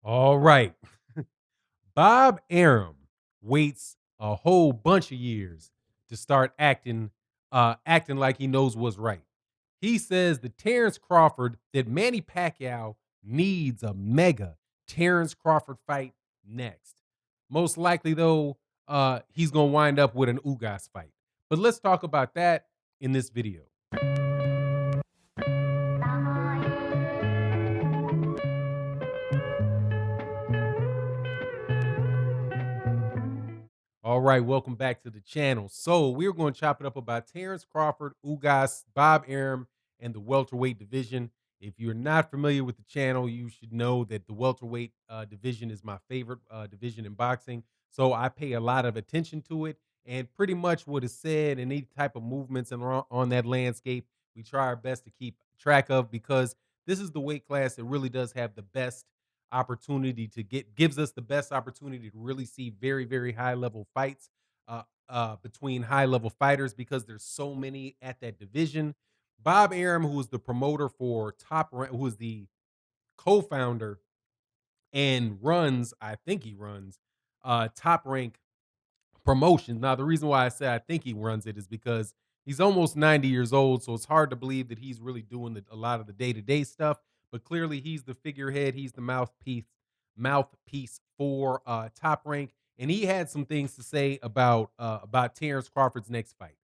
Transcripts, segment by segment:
All right. Bob Arum waits a whole bunch of years to start acting like he knows what's right. He says that Terence Crawford, that Manny Pacquiao needs a mega Terence Crawford fight next. Most likely, though, he's gonna wind up with an Ugas fight. But let's talk about that in this video. All right, welcome back to the channel. So we're going to chop it up about Terence Crawford, Ugas, Bob Arum, and the welterweight division. If you're not familiar with the channel, you should know that the welterweight division is my favorite division in boxing. So I pay a lot of attention to it, and pretty much what is said and any type of movements and on that landscape, we try our best to keep track of because this is the weight class that really does have the best opportunity to gives us the best opportunity to really see very very high level fights between high level fighters because there's so many at that division. Bob Arum, who is the promoter for who is the co-founder and runs, I think he runs Top Rank Promotions. Now, the reason why I say I think he runs it is because he's almost 90 years old, so it's hard to believe that he's really doing a lot of the day-to-day stuff. But clearly, he's the figurehead. He's the mouthpiece for Top Rank, and he had some things to say about Terence Crawford's next fight.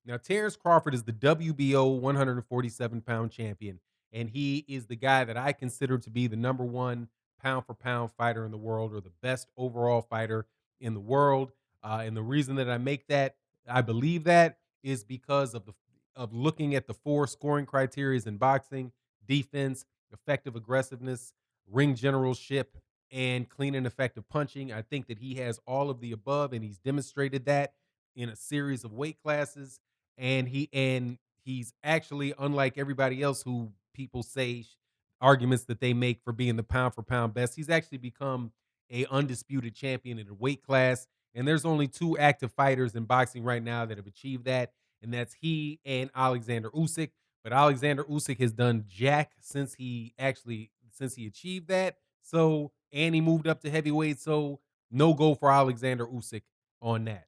Now, Terence Crawford is the WBO 147-pound champion, and he is the guy that I consider to be the number one pound for pound fighter in the world, or the best overall fighter in the world. And the reason that I believe that, is because of looking at the four scoring criterias in boxing: defense, effective aggressiveness, ring generalship, and clean and effective punching. I think that he has all of the above, and he's demonstrated that in a series of weight classes. And he's actually, unlike everybody else who people say arguments that they make for being the pound for pound best, he's actually become a undisputed champion in a weight class, and there's only two active fighters in boxing right now that have achieved that, and that's he and Alexander Usyk. But Alexander Usyk has done jack since he achieved that. So, and he moved up to heavyweight. So, no go for Alexander Usyk on that.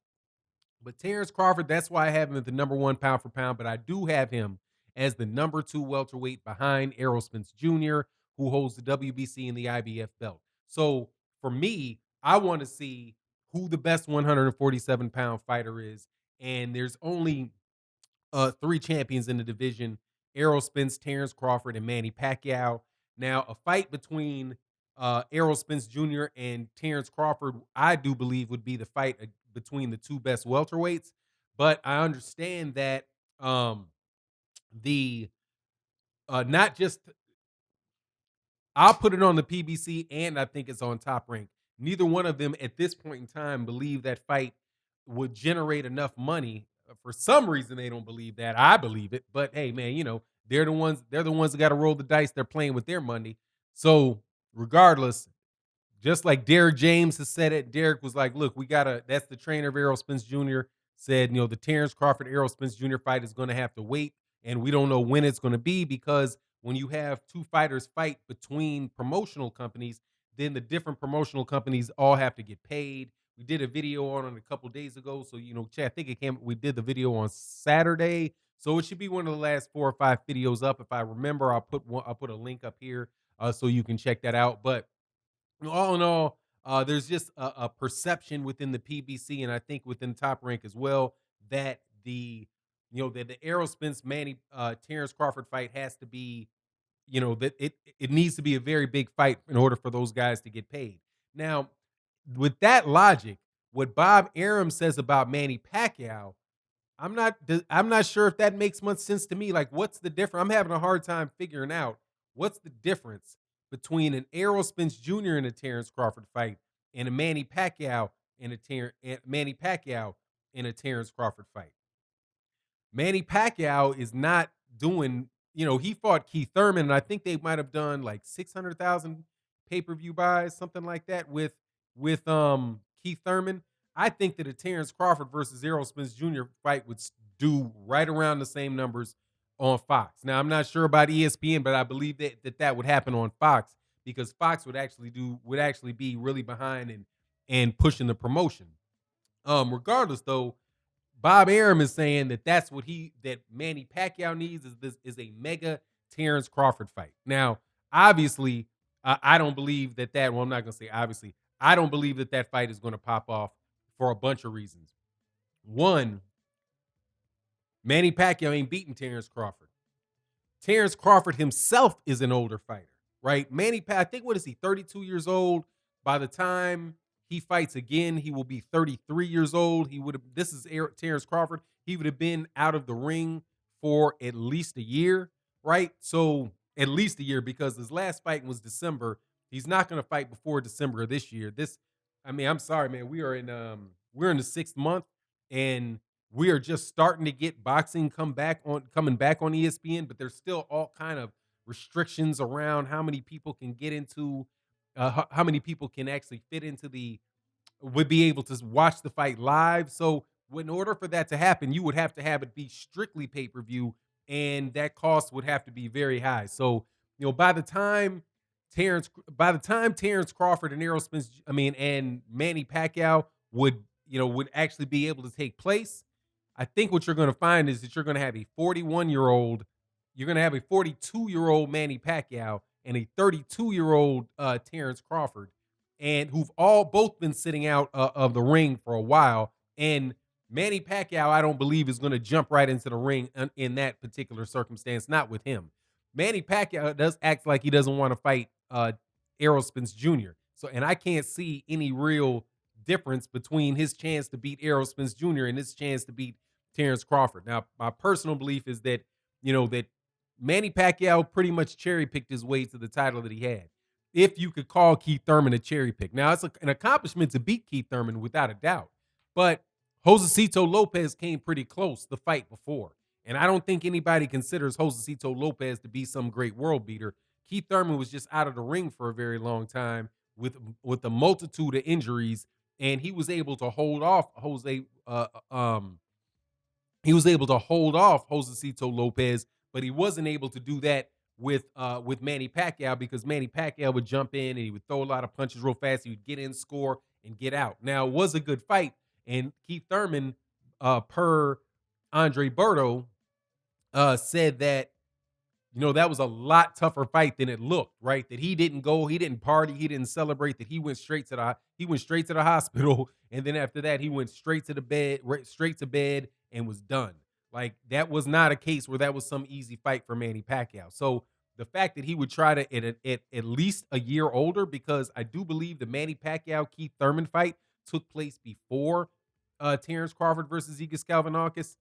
But Terence Crawford, that's why I have him at the number one pound for pound. But I do have him as the number two welterweight behind Errol Spence Jr., who holds the WBC and the IBF belt. So for me, I want to see who the best 147-pound fighter is. And there's only three champions in the division: Errol Spence, Terence Crawford, and Manny Pacquiao. Now, a fight between Errol Spence Jr. and Terence Crawford, I do believe, would be the fight between the two best welterweights. But I understand that the not just I'll put it on the PBC, and I think it's on Top Rank. Neither one of them at this point in time believe that fight would generate enough money. For some reason, they don't believe that. I believe it, but hey, man, they're the ones. They're the ones that got to roll the dice. They're playing with their money. So, regardless, just like Derek James has said it, Derek was like, "Look, we gotta." That's the trainer of Errol Spence Jr. said, the Terence Crawford Errol Spence Jr. fight is going to have to wait, and we don't know when it's going to be, because when you have two fighters fight between promotional companies, then the different promotional companies all have to get paid. We did a video on it a couple days ago, so Chad, I think it came. We did the video on Saturday, so it should be one of the last 4 or 5 videos up. If I remember, I'll put a link up here so you can check that out. But all in all, there's just a perception within the PBC, and I think within Top Rank as well, that the Errol Spence Manny Terence Crawford fight has to be, that it needs to be a very big fight in order for those guys to get paid. Now, with that logic, what Bob Arum says about Manny Pacquiao, I'm not sure if that makes much sense to me. Like, what's the difference? I'm having a hard time figuring out what's the difference between an Errol Spence Jr. and a Terence Crawford fight, and a Manny Pacquiao in a Terence Crawford fight. Manny Pacquiao is not doing, he fought Keith Thurman, and I think they might have done like 600,000 pay-per-view buys, something like that, with Keith Thurman. I think that a Terence Crawford versus Errol Spence Jr. fight would do right around the same numbers on Fox. Now, I'm not sure about ESPN, but I believe that would happen on Fox, because Fox would actually be really behind and pushing the promotion. Regardless though, Bob Arum is saying that that Manny Pacquiao needs is a mega Terence Crawford fight. Now, obviously, I don't believe that. Well, I'm not gonna say obviously. I don't believe that fight is going to pop off for a bunch of reasons. One, Manny Pacquiao ain't beating Terence Crawford. Terence Crawford himself is an older fighter, right? I think what is he, 32 years old? By the time he fights again, he will be 33 years old. This is Terence Crawford. He would have been out of the ring for at least a year, right? So at least a year because his last fight was December. He's not going to fight before December of this year. I'm sorry, man. We're in the 6th month and we are just starting to get boxing coming back on ESPN, but there's still all kind of restrictions around how many people can get into, how many people can actually fit into would be able to watch the fight live. So, in order for that to happen, you would have to have it be strictly pay per view, and that cost would have to be very high. So, by the time Terence Crawford and Errol Spence, and Manny Pacquiao would actually be able to take place, I think what you're going to find is that you're going to have a 41-year-old, you're going to have a 42-year-old Manny Pacquiao and a 32-year-old Terence Crawford, and who've all both been sitting out of the ring for a while. And Manny Pacquiao, I don't believe, is going to jump right into the ring in that particular circumstance. Not with him. Manny Pacquiao does act like he doesn't want to fight Errol Spence Jr. So, and I can't see any real difference between his chance to beat Errol Spence Jr. and his chance to beat Terence Crawford. Now, my personal belief is that Manny Pacquiao pretty much cherry picked his way to the title that he had. If you could call Keith Thurman a cherry pick. Now, it's an accomplishment to beat Keith Thurman without a doubt. But Josecito Lopez came pretty close the fight before. And I don't think anybody considers Josecito Lopez to be some great world beater. Keith Thurman was just out of the ring for a very long time with a multitude of injuries, and he was able to hold off Josecito Lopez, but he wasn't able to do that with Manny Pacquiao because Manny Pacquiao would jump in and he would throw a lot of punches real fast. He would get in, score, and get out. Now, it was a good fight, and Keith Thurman, per Andre Berto, said that that was a lot tougher fight than it looked, right? That he didn't party, he didn't celebrate, that he went straight to the hospital, and then after that, he went straight to the bed, straight to bed, and was done. Like, that was not a case where that was some easy fight for Manny Pacquiao. So the fact that he would try to at least a year older, because I do believe the Manny Pacquiao Keith Thurman fight took place before Terence Crawford versus Ugas Galvanakis.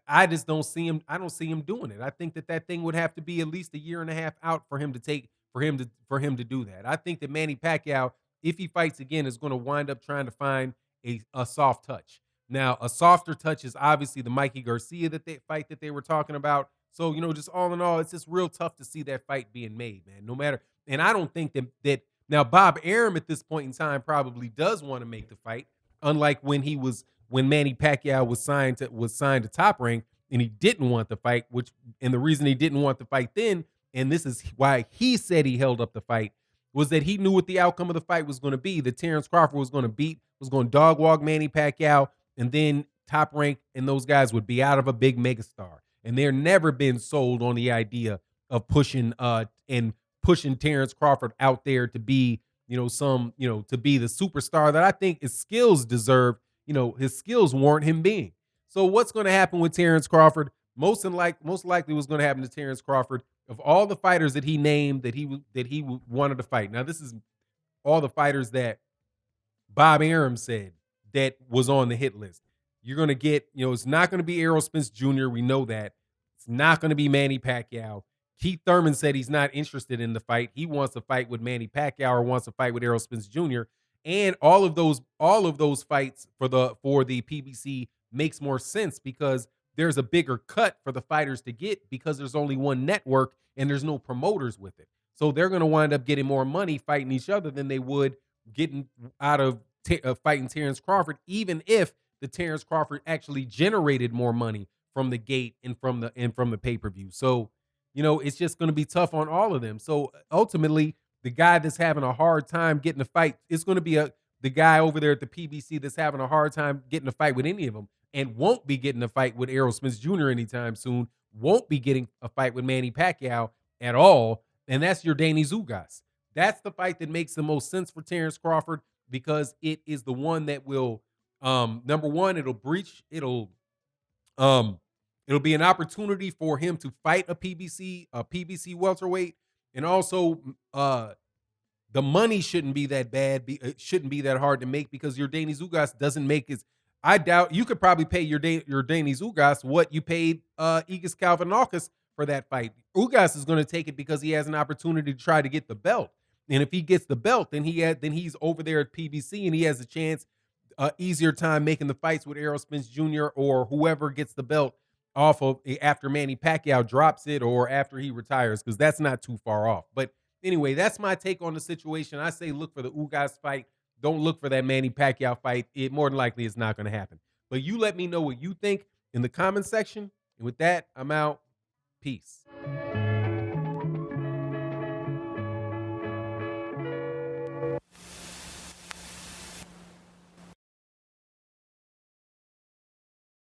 I just don't see him. I don't see him doing it. I think that thing would have to be at least a year and a half out for him to do that. I think that Manny Pacquiao, if he fights again, is going to wind up trying to find a soft touch. Now, a softer touch is obviously the Mikey Garcia fight that they were talking about. So, just all in all, it's just real tough to see that fight being made, man. No matter, and I don't think that now Bob Arum at this point in time probably does want to make the fight, unlike when Manny Pacquiao was signed to Top Rank and he didn't want the fight, and the reason he didn't want the fight then, and this is why he said he held up the fight, was that he knew what the outcome of the fight was going to be. That Terence Crawford was going to dog walk Manny Pacquiao, and then Top Rank and those guys would be out of a big megastar. And they're never been sold on the idea of pushing Terence Crawford out there to be, to be the superstar that I think his skills deserve. His skills warrant him being. So what's going to happen with Terence Crawford? Most likely what's going to happen to Terence Crawford, of all the fighters that he named that he wanted to fight. Now, this is all the fighters that Bob Arum said that was on the hit list. You're going to get, it's not going to be Errol Spence Jr. We know that. It's not going to be Manny Pacquiao. Keith Thurman said he's not interested in the fight. He wants to fight with Manny Pacquiao or wants to fight with Errol Spence Jr. And all of those fights for the PBC makes more sense because there's a bigger cut for the fighters to get because there's only one network and there's no promoters with it. So they're going to wind up getting more money fighting each other than they would getting out of fighting Terence Crawford, even if the Terence Crawford actually generated more money from the gate and from the pay-per-view. So, it's just going to be tough on all of them. So ultimately, the guy that's having a hard time getting a fight, it's going to be the guy over there at the PBC that's having a hard time getting a fight with any of them, and won't be getting a fight with Errol Spence Jr. anytime soon. Won't be getting a fight with Manny Pacquiao at all, and that's Yordenis Ugas. That's the fight that makes the most sense for Terence Crawford because it is the one that will, number one, um, it'll be an opportunity for him to fight a PBC welterweight, and also, the money shouldn't be that bad. It shouldn't be that hard to make because Yordenis Ugas doesn't make his. I doubt you could probably pay Yordenis Ugas what you paid Ugas Kalvanakis for that fight. Ugas is going to take it because he has an opportunity to try to get the belt, and if he gets the belt, then he's over there at PBC and he has a chance, easier time making the fights with Errol Spence Jr. or whoever gets the belt off of after Manny Pacquiao drops it or after he retires, because that's not too far off. But anyway, that's my take on the situation. I say look for the Ugas fight. Don't look for that Manny Pacquiao fight. It more than likely is not going to happen. But you let me know what you think in the comment section. And with that, I'm out. Peace.